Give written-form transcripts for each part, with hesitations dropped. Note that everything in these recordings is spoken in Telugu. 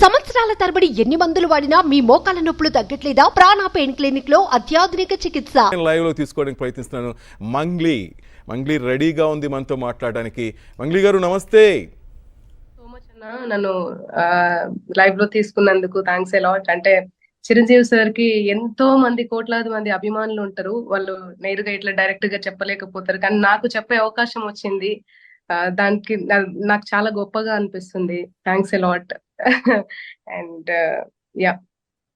సంవత్సరాల తరబడి ఎన్ని మందులు వాడినా మీ మోకాల నొప్పులు తగ్గట్లేదా? ప్రాణ పెయిన్ క్లినిక్ లో అత్యాధునిక చికిత్స. లైవ్ లో తీసుకోవడానికి ప్రయత్నిస్తున్నాను. మంగ్లీ రెడీగా ఉంది మనతో మాట్లాడడానికి. మంగ్లీ గారు నమస్తే. సో మచ్ అన్న, నన్ను లైవ్ లో తీసుకున్నందుకు థ్యాంక్స్ ఎలాట్. అంటే చిరంజీవి సార్ కి ఎంతో మంది కోట్లాది మంది అభిమానులు ఉంటారు. వాళ్ళు నేరుగా ఇట్లా డైరెక్ట్ గా చెప్పలేకపోతారు, కానీ నాకు చెప్పే అవకాశం వచ్చింది. దానికి నాకు చాలా గొప్పగా అనిపిస్తుంది. Thanks allot. And yeah,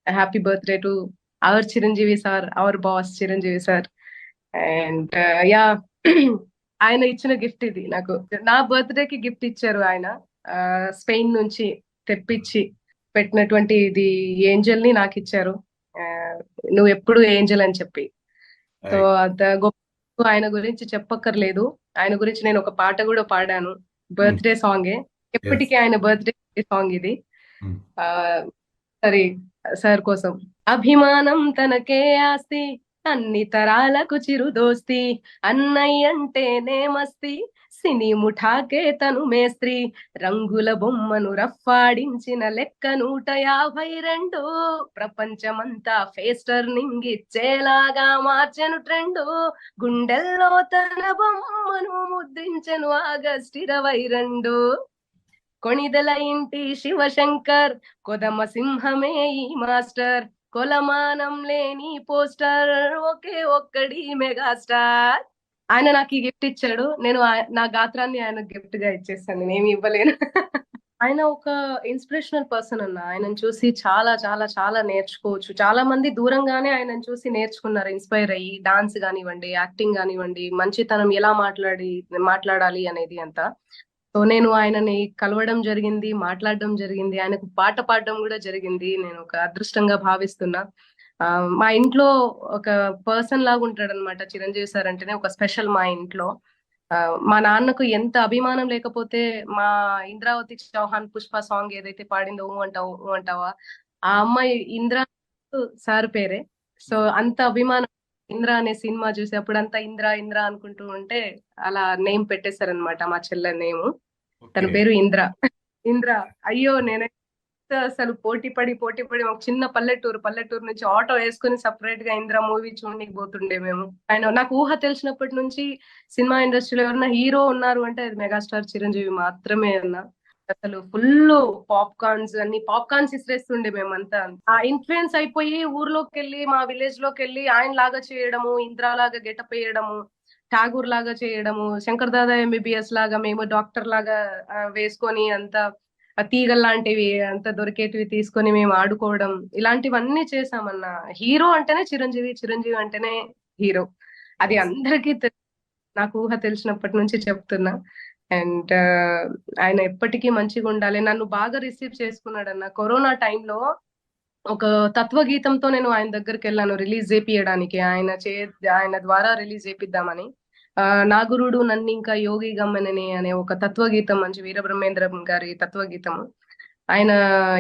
happy birthday to our Chiranjeevi sir, our boss Chiranjeevi sir. And yeah, ఆయన ఇచ్చిన గిఫ్ట్ ఇది నాకు. నా బర్త్డే కి గిఫ్ట్ ఇచ్చారు ఆయన. స్పెయిన్ నుంచి తెప్పించి పెట్టినటువంటి ఇది ఏంజల్ ని నాకు ఇచ్చారు. నువ్వు ఎప్పుడు ఏంజల్ అని చెప్పి. సో అంత గొప్ప. ఆయన గురించి చెప్పక్కర్లేదు. ఆయన గురించి నేను ఒక పాట కూడా పాడాను, బర్త్డే సాంగే. ఎప్పటికీ ఆయన బర్త్డే సాంగ్ ఇది. సరే, సార్ కోసం. అభిమానం తనకే ఆస్తి, అన్ని తరాలకు చిరు దోస్తి, అన్నయ్యంటేనే మస్తి, సినీ ముఠాకే తను మేస్త్రి, రంగుల బొమ్మను రఫ్ఫాడించిన లెక్క 152, ప్రపంచమంతా ఫేస్ టర్నింగ్ ఇచ్చేలాగా మార్చెను ట్రెండు, గుండెల్లో తన బొమ్మను ముద్రించెను ఆగస్ట్ 22. కొణిదల ఇంటి శివశంకర్, కొదమ సింహమే ఈ మాస్టర్, కొలమానం లేని పోస్టర్, ఒకే ఒక్కడి మెగాస్టార్. ఆయన నాకు ఈ గిఫ్ట్ ఇచ్చాడు. నేను నా గాత్రాన్ని ఆయన గిఫ్ట్ గా ఇచ్చేస్తాను, నేనేమి ఇవ్వలేను. ఆయన ఒక ఇన్స్పిరేషనల్ పర్సన్ అన్న. ఆయనను చూసి చాలా చాలా చాలా నేర్చుకోవచ్చు. చాలా మంది దూరంగానే ఆయనను చూసి నేర్చుకున్నారు, ఇన్స్పైర్ అయ్యి. డాన్స్ కానివ్వండి, యాక్టింగ్ కానివ్వండి, మంచితనం ఎలా మాట్లాడాలి అనేది అంతా. సో నేను ఆయనని కలవడం జరిగింది, మాట్లాడడం జరిగింది, ఆయనకు పాట పాడడం కూడా జరిగింది. నేను ఒక అదృష్టంగా భావిస్తున్నా. మా ఇంట్లో ఒక పర్సన్ లాగా ఉంటాడు అనమాట చిరంజీవి సార్ అంటేనే, ఒక స్పెషల్ మా ఇంట్లో. మా నాన్నకు ఎంత అభిమానం లేకపోతే మా ఇంద్రావతి చౌహాన్ పుష్ప సాంగ్ ఏదైతే పాడిందో ఊ అంటావా, ఆ అమ్మాయి ఇంద్ర సార్ పేరే. సో అంత అభిమానం. ఇంద్ర అనే సినిమా చూసి అప్పుడంతా ఇంద్ర ఇంద్ర అనుకుంటూ ఉంటే అలా నేమ్ పెట్టేశారనమాట మా చెల్లె నేము. తన పేరు ఇంద్ర. ఇంద్ర. అయ్యో, నేనైతే అసలు పోటీ పడి ఒక చిన్న పల్లెటూరు నుంచి ఆటో వేసుకుని సపరేట్ గా ఇంద్ర మూవీ చూడడానికి పోతుండే మేము. ఆయన నాకు ఊహ తెలిసినప్పటి నుంచి సినిమా ఇండస్ట్రీలో ఎవరైనా హీరో ఉన్నారు అంటే అది మెగాస్టార్ చిరంజీవి మాత్రమే అన్న. అసలు ఫుల్ పాప్కార్న్స్ ఇసిరేస్తుండే మేమంతా. ఆ ఇన్ఫ్లుయెన్స్ అయిపోయి ఊర్లోకి వెళ్ళి, మా విలేజ్ లోకి వెళ్ళి ఆయన లాగా చేయడము, ఇంద్రా లాగా గెటప్ వేయడము, ఠాగూర్ లాగా చేయడము, శంకర్ దాదా ఎంబీబీఎస్ లాగా మేము డాక్టర్ లాగా వేసుకొని అంత తీగల్ లాంటివి అంత దొరికేటివి తీసుకొని మేము ఆడుకోవడం, ఇలాంటివన్నీ చేసామన్న. హీరో అంటేనే చిరంజీవి, చిరంజీవి అంటేనే హీరో. అది అందరికీ నాకు ఊహ తెలిసినప్పటి నుంచి చెప్తున్నా. అండ్ ఆయన ఎప్పటికీ మంచిగా ఉండాలి. నన్ను బాగా రిసీవ్ చేసుకున్నాడన్న. కరోనా టైంలో ఒక తత్వగీతంతో నేను ఆయన దగ్గరికి వెళ్ళాను రిలీజ్ చేపియడానికి. ఆయన ద్వారా రిలీజ్ చేపిద్దామని. నాగురుడు నన్ను ఇంకా యోగి గమ్మనని అనే ఒక తత్వగీతం, మంచి వీరబ్రహ్మేంద్రం గారి తత్వగీతం. ఆయన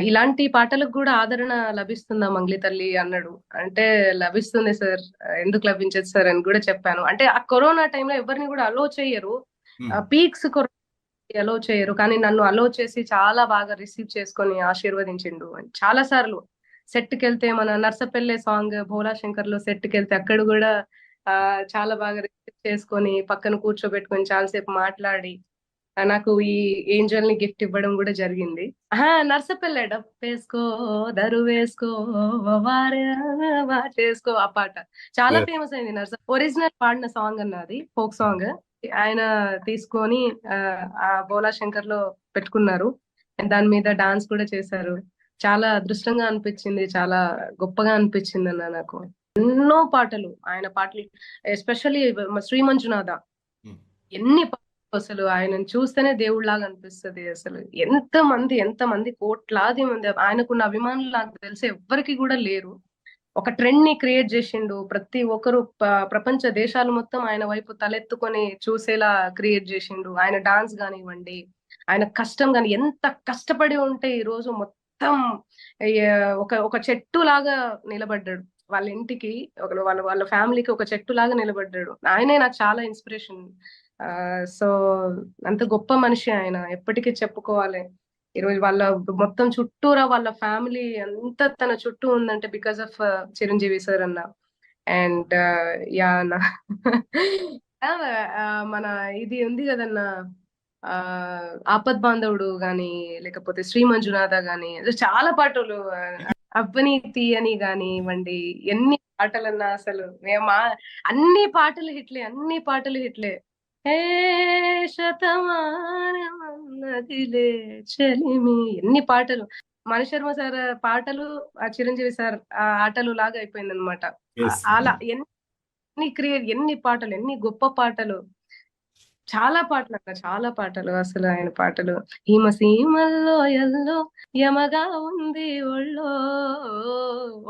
ఇలాంటి పాటలకు కూడా ఆదరణ లభిస్తుందా మంగ్లీ తల్లి అన్నాడు. అంటే లభిస్తుంది సార్, ఎందుకు లభించదు సార్ అని కూడా చెప్పాను. అంటే ఆ కరోనా టైంలో ఎవరిని కూడా అలో చేయరు, పీక్స్ అలో చేయరు, కానీ నన్ను అలో చేసి చాలా బాగా రిసీవ్ చేసుకొని ఆశీర్వదించిండు. చాలా సార్లు సెట్ కి వెళ్తే, మన నర్సపల్లె సాంగ్ భోలా శంకర్ లో సెట్ కి వెళ్తే అక్కడ కూడా చాలా బాగా రిసీవ్ చేసుకొని పక్కన కూర్చోబెట్టుకొని చాలాసేపు మాట్లాడి నాకు ఈ ఏంజల్ ని గిఫ్ట్ ఇవ్వడం కూడా జరిగింది. నర్సపల్లె డప్పేసుకో దరు వేసుకో వాటేసుకో, ఆ పాట చాలా ఫేమస్ అయింది. ఒరిజినల్ పాడిన సాంగ్ అన్నది, ఫోక్ సాంగ్. ఆయన తీసుకొని ఆ భోలా శంకర్ లో పెట్టుకున్నారు, దాని మీద డాన్స్ కూడా చేశారు. చాలా అదృష్టంగా అనిపించింది, చాలా గొప్పగా అనిపించింది అన్న నాకు. ఎన్నో పాటలు, ఆయన పాటలు, ఎస్పెషల్లీ శ్రీ మంజునాథ, ఎన్ని అసలు ఆయనను చూస్తేనే దేవుళ్లాగా అనిపిస్తుంది. అసలు ఎంతమంది కోట్లాది మంది ఆయనకున్న అభిమానులు నాకు తెలిసి ఎవ్వరికి కూడా లేరు. ఒక ట్రెండ్ ని క్రియేట్ చేసిండు. ప్రతి ఒక్కరు ప్రపంచ దేశాలు మొత్తం ఆయన వైపు తలెత్తుకొని చూసేలా క్రియేట్ చేసిండు. ఆయన డాన్స్ కానివ్వండి, ఆయన కష్టం కానీ, ఎంత కష్టపడి ఉంటే ఈ రోజు మొత్తం ఒక చెట్టు లాగా నిలబడ్డాడు. వాళ్ళ ఇంటికి వాళ్ళ ఫ్యామిలీకి ఒక చెట్టు లాగా నిలబడ్డాడు. ఆయనే నాకు చాలా ఇన్స్పిరేషన్. సో అంత గొప్ప మనిషి ఆయన, ఎప్పటికీ చెప్పుకోవాలి. ఈరోజు వాళ్ళ మొత్తం చుట్టూరా వాళ్ళ ఫ్యామిలీ అంతా తన చుట్టూ ఉందంటే బికాస్ ఆఫ్ చిరంజీవి సార్ అన్న. అండ్ యా అన్న మన ఇది ఉంది కదన్నా, ఆ ఆపద్ బాంధవుడు గాని, లేకపోతే శ్రీ మంజునాథ గాని, చాలా పాటలు అవ్వనీతి అని కానివ్వండి, ఎన్ని పాటలన్నా అసలు మేము అన్ని పాటలు హిట్లే, అన్ని పాటలు హిట్లే. ఏ శతమానమన్నదిలే చెలిమి, ఎన్ని పాటలు. మణిశర్మ సార్ పాటలు, ఆ చిరంజీవి సార్ ఆ ఆటలు లాగా అయిపోయింది అనమాట. Yes. అలా ఎన్ని పాటలు, ఎన్ని గొప్ప పాటలు, చాలా పాటలు అక్క, చాలా పాటలు అసలు ఆయన పాటలు. సీమల్లో ఎల్లో యమగా ఉంది ఒళ్ళో,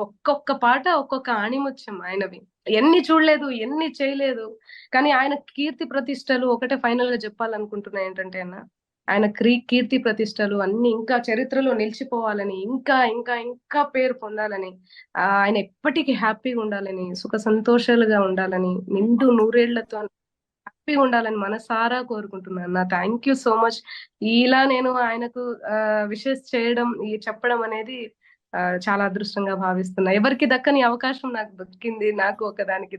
ఒక్కొక్క పాట ఒక్కొక్క ఆణిముత్యం ఆయనవి. ఎన్ని చూడలేదు, ఎన్ని చేయలేదు, కానీ ఆయన కీర్తి ప్రతిష్టలు ఒకటే ఫైనల్ గా చెప్పాలనుకుంటున్నా ఏంటంటే అన్న, ఆయన కీర్తి ప్రతిష్టలు అన్ని ఇంకా చరిత్రలో నిలిచిపోవాలని, ఇంకా ఇంకా ఇంకా పేరు పొందాలని, ఆయన ఎప్పటికీ హ్యాపీగా ఉండాలని, సుఖ సంతోషాలుగా ఉండాలని, నిండు నూరేళ్లతో హ్యాపీగా ఉండాలని మనసారా కోరుకుంటున్నాను. నా థ్యాంక్ యూ సో మచ్. ఇలా నేను ఆయనకు విషెస్ చేయడం, చెప్పడం అనేది చాలా అదృష్టంగా భావిస్తున్నా. ఎవరికి దక్కని అవకాశం నాకు దక్కింది, నాకు ఒకదానికి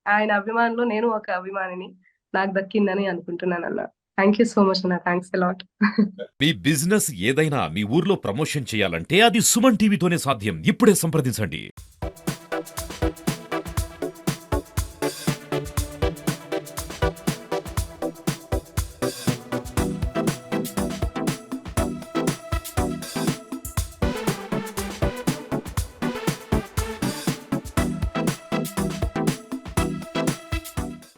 ఆయన అభిమానులు నేను ఒక అభిమానిని, నాకు దక్కిందని అనుకుంటున్నాను అన్న. థ్యాంక్ యూ సో మచ్ అన్న, థ్యాంక్స్ అలాట్. మీ బిజినెస్ ఏదైనా మీ ఊర్లో ప్రమోషన్ చేయాలంటే అది సుమన్ టీవీతోనే సాధ్యం. ఇప్పుడే సంప్రదించండి.